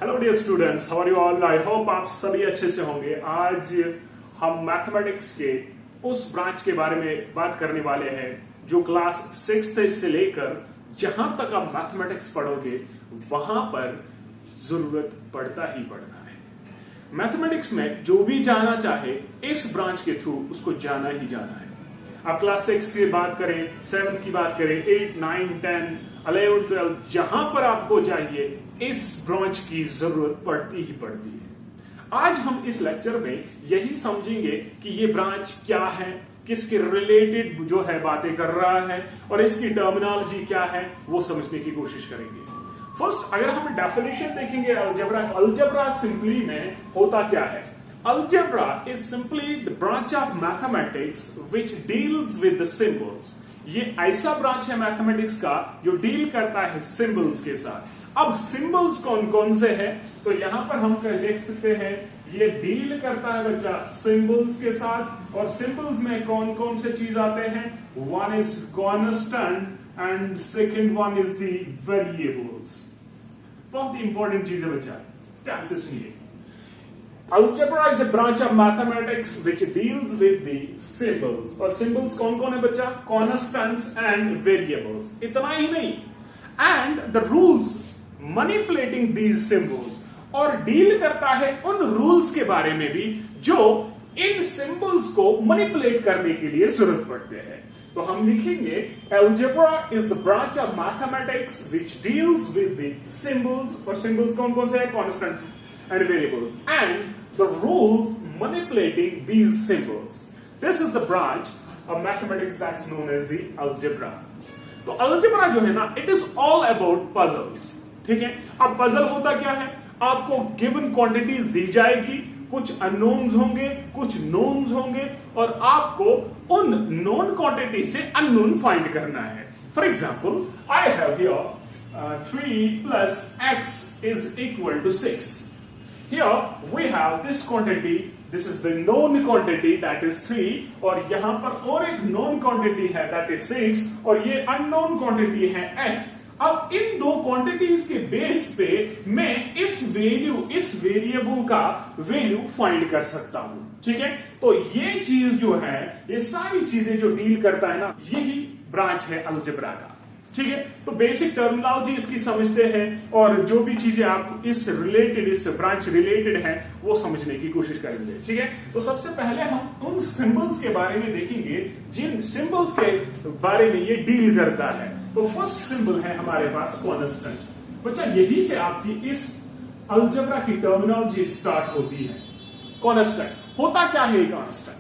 Hello dear students, how are you all. I hope आप सभी अच्छे से होंगे। आज हम मैथमेटिक्स के उस ब्रांच के बारे में बात करने वाले हैं जो क्लास 6th से लेकर जहां तक आप मैथमेटिक्स पढ़ोगे वहां पर जरूरत पड़ता ही पड़ता है। मैथमेटिक्स में जो भी जाना चाहे इस ब्रांच के थ्रू उसको जाना ही जाना है। आप क्लास 6 की बात करें, 7 की बात करें, 8, 9, 10, 11, 12, जहां पर आपको चाहिए इस ब्रांच की जरूरत पड़ती ही पड़ती है। आज हम इस लेक्चर में यही समझेंगे कि ये ब्रांच क्या है, किसके रिलेटेड जो है बातें कर रहा है और इसकी टर्मिनोलॉजी क्या है वो समझने की कोशिश करेंगे। फर्स्ट, अगर हम डेफिनेशन देखेंगे अलजेब्रा सिंपली में होता क्या है। Algebra is simply the branch of mathematics which deals with the symbols. ये ऐसा ब्रांच है मैथमेटिक्स का जो डील करता है सिंबल्स के साथ। अब सिंबल्स कौन कौन से हैं तो यहां पर हम देख सकते हैं ये डील करता है बच्चा सिंबल्स के साथ। और सिंबल्स में कौन कौन से चीज आते हैं, one is constant and second one is the variables. बहुत इंपॉर्टेंट चीज है बच्चा, ध्यान से सुनिए। Algebra is a branch of mathematics which deals with the symbols। और symbols कौन कौन है बच्चा, constants and variables। इतना ही नहीं, and the rules manipulating these symbols, और डील करता है उन रूल्स के बारे में भी जो इन सिंबल्स को मैनिपुलेट करने के लिए जरूरत पड़ते हैं। तो हम लिखेंगे Algebra is the branch of mathematics which deals with the symbols। और सिंबल्स कौन कौन से है, constants and variables, and the rules manipulating these symbols। This is the branch of mathematics that's known as the algebra। तो algebra जो है ना, it is all about puzzles। ठीक है, अब puzzle होता क्या है, आपको given quantities दी जाएगी, कुछ unknowns होंगे, कुछ knowns होंगे और आपको उन known quantity से unknown find करना है। For example, I have here 3 plus x is equal to 6। Here we have this quantity, this is the known quantity that is 3, और यहां पर और एक known quantity है that is 6, और ये unknown quantity है x। अब इन दो क्वांटिटीज के बेस पे मैं इस वेरिएबल का वैल्यू फाइंड कर सकता हूं। ठीक है, तो ये चीज जो है, ये सारी चीजें जो डील करता है ना, यही ब्रांच है अलजेब्रा का। ठीक है, तो बेसिक टर्मिनोलॉजी इसकी समझते हैं और जो भी चीजें आप इस ब्रांच रिलेटेड है वो समझने की कोशिश करेंगे। ठीक है, तो सबसे पहले हम उन सिंबल्स के बारे में देखेंगे जिन सिंबल्स के बारे में ये डील करता है। तो फर्स्ट सिंबल है हमारे पास कांस्टेंट। बच्चा, यही से आपकी इस अलजेब्रा की टर्मिनोलॉजी स्टार्ट होती है। कांस्टेंट होता क्या है कांस्टेंट,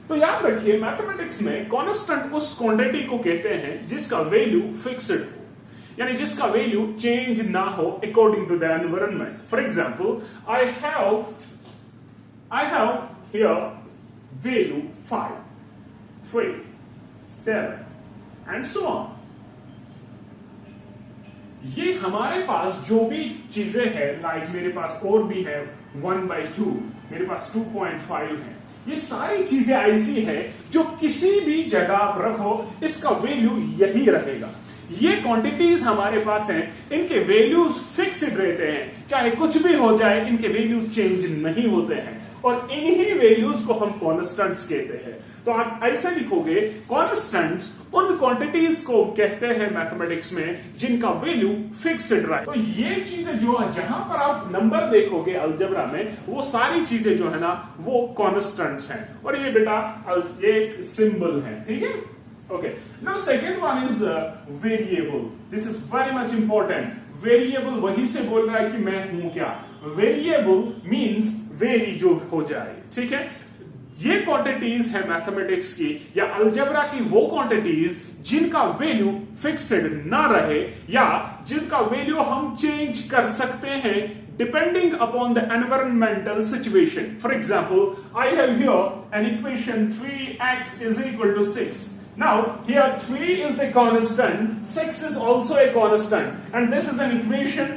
तो याद रखिए मैथमेटिक्स में कांस्टेंट उस क्वांटिटी को कहते हैं जिसका वैल्यू फिक्स्ड हो, यानी जिसका वैल्यू चेंज ना हो according to the environment. For example, I have here value 5, 3, 7 and so on. ये हमारे पास जो भी चीजें हैं, लाइक मेरे पास और भी है 1/2, मेरे पास 2.5 है, ये सारी चीजें ऐसी हैं जो किसी भी जगह आप रखो इसका वैल्यू यही रहेगा। ये क्वांटिटीज हमारे पास हैं, इनके वैल्यूज फिक्स्ड रहते हैं, चाहे कुछ भी हो जाए इनके वैल्यूज चेंज नहीं होते हैं और इन्हीं वैल्यूज को हम कांस्टेंट्स कहते हैं। तो आप ऐसे लिखोगे, कांस्टेंट्स उन क्वांटिटीज को कहते हैं मैथमेटिक्स में जिनका वैल्यू फिक्स्ड रहे। तो ये चीजें जो जहां पर आप नंबर देखोगे अलजेब्रा में, वो सारी चीजें जो है ना वो कांस्टेंट्स हैं। और ये बेटा ये सिंबल है। ठीक है, okay. Now second one is variable. This is very much important. Variable वही से बोल रहा है कि मैं हूं क्या। वेरिएबल मींस वेरी जो हो जाए। ठीक है, ये क्वांटिटीज है मैथमेटिक्स की या अलजेब्रा की वो क्वांटिटीज जिनका वैल्यू फिक्स्ड ना रहे या जिनका वैल्यू हम चेंज कर सकते हैं depending upon the environmental situation. For example, I have here an equation 3x is equal to 6। Now here 3 is the constant, 6 is also a constant, and this is an equation।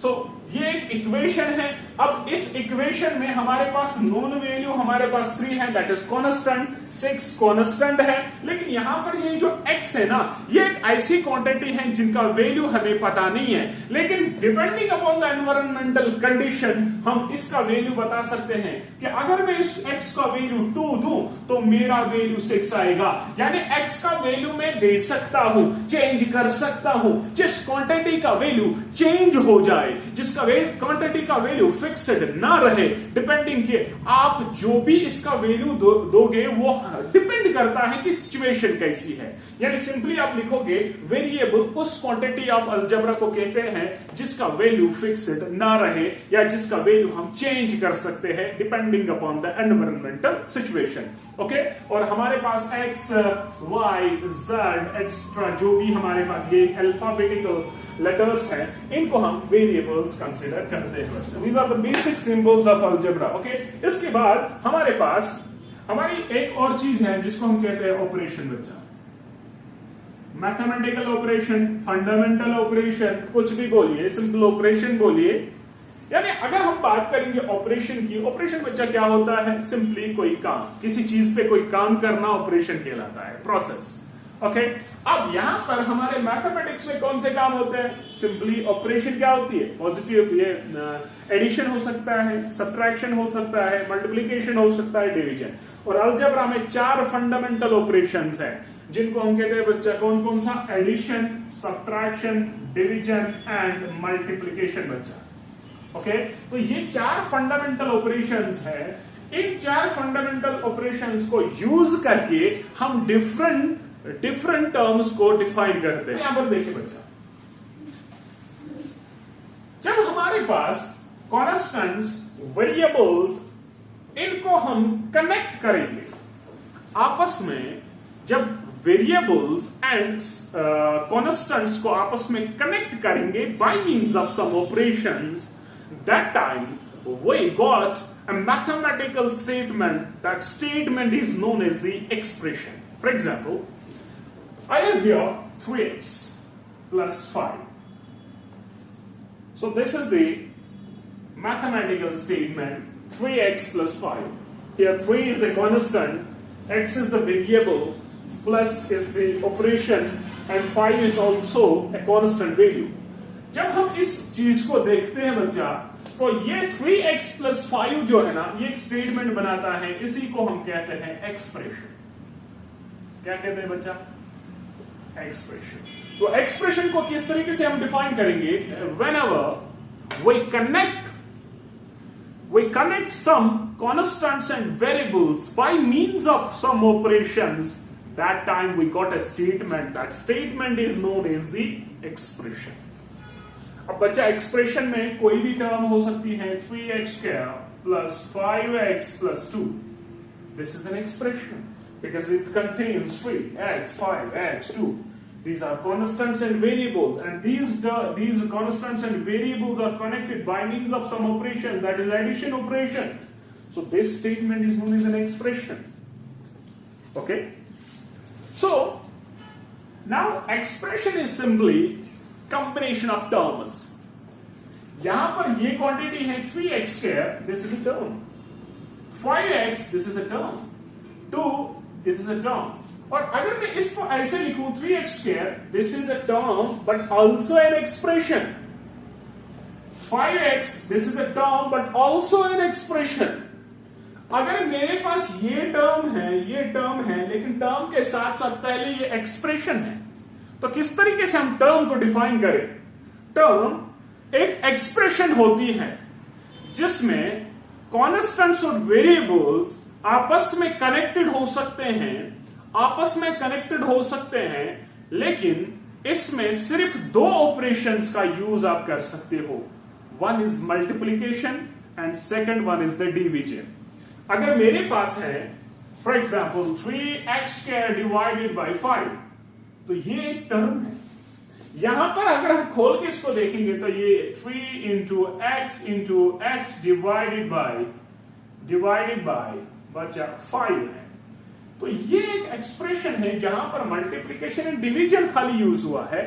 So ये एक equation है। अब इस equation में हमारे पास known value हमारे पास 3 है, that is constant, 6 constant है। लेकिन यहां पर ये जो x है ना, ये एक ऐसी क्वांटिटी है जिनका वैल्यू हमें पता नहीं है, लेकिन depending upon the environmental condition हम इसका वैल्यू बता सकते हैं कि अगर मैं इस x का वैल्यू 2 दूं तो मेरा वैल्यू 6 आएगा। यानी x का वैल्यू मैं दे सकता हूं, चेंज कर सकता हूं, जिस क्वांटिटी का वैल्यू चेंज हो जाए, जिसका क्वांटिटी का वैल्यू फिक्स्ड ना रहे, डिपेंडिंग के आप जो भी इसका वैल्यू दोगे वो डिपेंड करता है कि सिचुएशन कैसी है। यानी सिंपली आप लिखोगे वेरिएबल उस क्वांटिटी ऑफ अलजेब्रा को कहते हैं जिसका वैल्यू फिक्स्ड ना रहे या जिसका वैल्यू हम चेंज कर सकते हैं depending upon the environmental situation. Okay, और हमारे पास x, y, z एक्स्ट्रा जो भी हमारे पास ये अल्फाबेटिकल लेटर्स हैं, इनको हम वेरिएबल्स कंसीडर करते हैं। These are the basic symbols of algebra. Okay, इसके बाद हमारे पास हमारी एक और चीज है जिसको हम कहते हैं ऑपरेशन। बच्चा, मैथमेटिकल ऑपरेशन, फंडामेंटल ऑपरेशन, कुछ भी बोलिए, सिंपल ऑपरेशन बोलिए। यानी अगर हम बात करेंगे ऑपरेशन की, ऑपरेशन बच्चा क्या होता है? सिंपली कोई काम, किसी चीज पे कोई काम करना ऑपरेशन कहलाता है, प्रोसेस। ओके, अब यहां पर हमारे मैथमेटिक्स में कौन से काम होते हैं? सिंपली ऑपरेशन क्या होती है? पॉजिटिव, ये एडिशन हो सकता है, सब्ट्रैक्शन हो सकता है, मल्टीप्लिकेशन हो सकता है, डिवीजन। और अलजेब्रा में 4 फंडामेंटल ऑपरेशंस हैं जिनको हम कहते हैं बच्चा, कौन कौन सा? Addition, subtraction, division and multiplication. बच्चा, ओके, तो ये 4 फंडामेंटल ऑपरेशंस है। इन 4 फंडामेंटल ऑपरेशंस को यूज करके हम डिफरेंट टर्म्स को डिफाइन करते हैं। यहां पर देखिए बच्चा, जब हमारे पास कॉन्स्टेंट्स, वेरिएबल्स, इनको हम कनेक्ट करेंगे आपस में, जब वेरिएबल्स एंड कॉन्स्टेंट्स को आपस में कनेक्ट करेंगे by means of some operations, that time we got a mathematical statement. That statement is known as the expression. For example, I have here 3x plus 5. So this is the mathematical statement, 3x plus 5. Here 3 is the constant, x is the variable, plus is the operation and 5 is also a constant value. जब हम इस चीज को देखते हैं बच्चा, तो ये 3x plus 5 जो है ना, ये एक स्टेटमेंट बनाता है, इसी को हम कहते हैं एक्सप्रेशन। क्या कहते हैं बच्चा? एक्सप्रेशन। तो एक्सप्रेशन को किस तरीके से हम डिफाइन करेंगे? Whenever we connect some constants and variables by means of some operations, that time we got a statement. That statement is known as the expression. अब बच्चा, एक्सप्रेशन में कोई भी टर्म हो सकती है, 3x² plus 5x plus 2. This is an expression because it contains 3x, 5x, 2. These are constants and variables, and these constants and variables are connected by means of some operation, that is addition operation. So this statement is known as an expression. Okay? So now expression is simply combination of terms. यहां पर ये quantity है 3x², this is a term. 5x, this is a term. 2, this is a term. और अगर मैं इसको ऐसे लिखूं 3x², this is a term but also an expression. 5x, this is a term but also an expression. अगर मेरे पास ये term है, लेकिन टर्म के साथ साथ पहले ये एक्सप्रेशन है, तो किस तरीके से हम टर्म को डिफाइन करें? टर्म एक एक्सप्रेशन होती है जिसमें कॉन्स्टेंट्स और वेरिएबल्स आपस में कनेक्टेड हो सकते हैं, लेकिन इसमें सिर्फ 2 ऑपरेशंस का यूज आप कर सकते हो। One is multiplication and second one is the division. अगर मेरे पास है for example 3x² divided by 5, तो ये एक टर्म है। यहां पर अगर हम खोल के इसको देखेंगे तो ये 3 into x डिवाइडेड बाय बचा 5 है। तो ये एक एक्सप्रेशन है जहां पर मल्टीप्लीकेशन एंड डिवीजन खाली यूज हुआ है।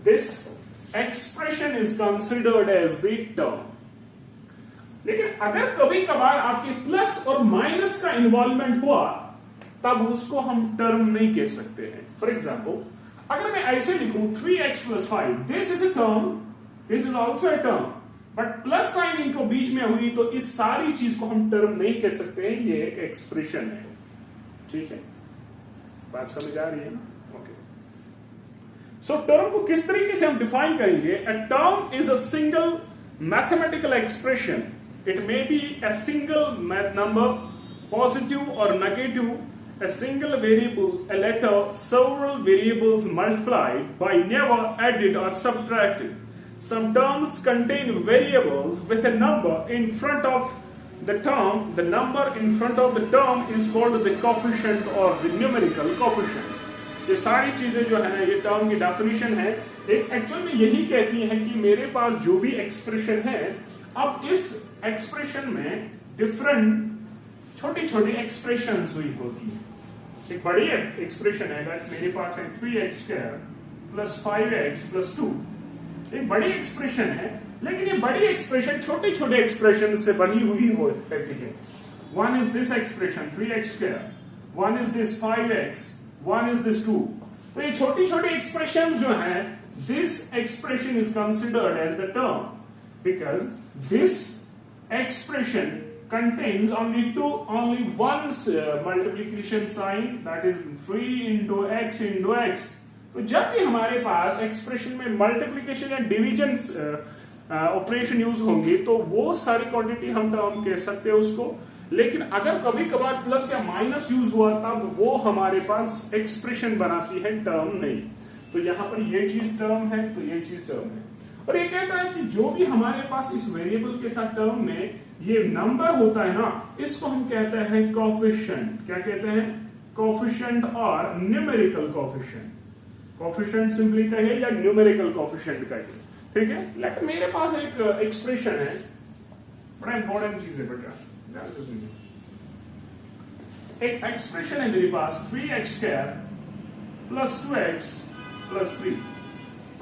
This expression is considered as the term. लेकिन अगर कभी कभार आपके प्लस और माइनस का इन्वॉल्वमेंट हुआ तब उसको हम टर्म नहीं कह सकते हैं। फॉर एग्जाम्पल, अगर मैं ऐसे लिखूं 3x + 5, this is a term, this is also a term, but plus sign इनको बीच में हुई तो इस सारी चीज को हम टर्म नहीं कह सकते हैं, ये एक एक्सप्रेशन है। ठीक है, बात समझ आ रही है ना? ओके, सो टर्म को किस तरीके से हम डिफाइन करेंगे? A term is a single mathematical expression, it may be a single number, positive और negative, a single variable, a letter, several variables multiplied by never added or subtracted. Some terms contain variables with a number in front of the term. The number in front of the term is called the coefficient or the numerical coefficient. ये सारी चीजें जो है ये term की definition है, एक actual में यही कहती है कि मेरे पास जो भी एक्सप्रेशन है, अब इस एक्सप्रेशन में डिफरेंट छोटी छोटी एक्सप्रेशन हुई होती है। एक बड़ी एक्सप्रेशन है दैट मेरे पास है 3x² + 5x + 2, एक बड़ी एक्सप्रेशन है, लेकिन ये बड़ी एक्सप्रेशन छोटे छोटे एक्सप्रेशन से बनी हुई होती है। One is this expression 3x², one is this 5x, one is this 2। तो ये छोटी छोटी एक्सप्रेशन जो है, this expression is considered as the term because this expression contains only one multiplication sign, that is 3 × x × x। तो जब भी हमारे पास एक्सप्रेशन में मल्टीप्लिकेशन या डिवीजन ऑपरेशन यूज होंगे तो वो सारी क्वांटिटी हम टर्म कह सकते हैं उसको। लेकिन अगर कभी कभार प्लस या माइनस यूज हुआ तब वो हमारे पास एक्सप्रेशन बनाती है, टर्म नहीं। तो यहां पर ये चीज टर्म है, तो ये चीज टर्म है। और ये कहता है कि जो भी हमारे पास इस वेरिएबल के साथ टर्म में ये नंबर होता है ना, इसको हम कहते हैं कोएफिशिएंट। क्या कहते हैं? कोएफिशिएंट और न्यूमेरिकल कोएफिशिएंट। कोएफिशिएंट सिंपली कहिए या न्यूमेरिकल कोएफिशिएंट कहिए, ठीक है। लेकिन मेरे पास एक एक्सप्रेशन है, बड़ा इंपॉर्टेंट चीज है बेटा, ध्यान से सुनिए। एक एक्सप्रेशन है मेरे पास 3x² + 2x + 3।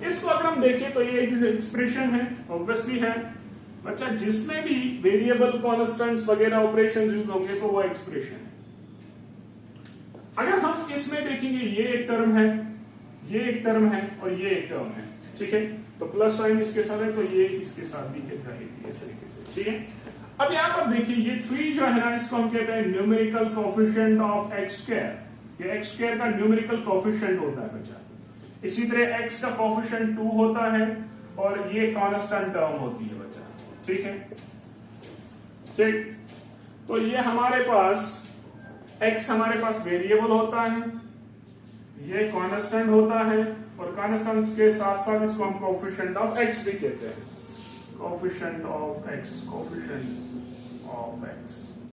इसको अगर हम देखें तो ये एक एक्सप्रेशन है, ऑब्वियसली है बच्चा, जिसमें भी वेरिएबल कांस्टेंट्स वगैरह ऑपरेशन यूज होंगे तो वो एक्सप्रेशन है। अगर हम इसमें देखेंगे, ये एक टर्म है, ये एक टर्म है और ये एक टर्म है, ठीक है। तो प्लस साइन इसके साथ है तो ये इसके साथ भी रहेगी इस तरीके से, ठीक है। अब यहां पर देखिए ये 3 जो है ना, इसको हम कहते हैं न्यूमेरिकल कोएफिशिएंट ऑफ x²। ये x² का न्यूमेरिकल कोएफिशिएंट होता है बच्चा। इसी तरह x का कोएफिशिएंट 2 होता है और ये कांस्टेंट टर्म होती है बच्चा, ठीक है। ठीक, तो ये हमारे पास x हमारे पास वेरिएबल होता है, ये कांस्टेंट होता है और कांस्टेंट के साथ साथ इसको हम कोएफिशिएंट ऑफ x भी कहते हैं। Coefficient of x, coefficient of x।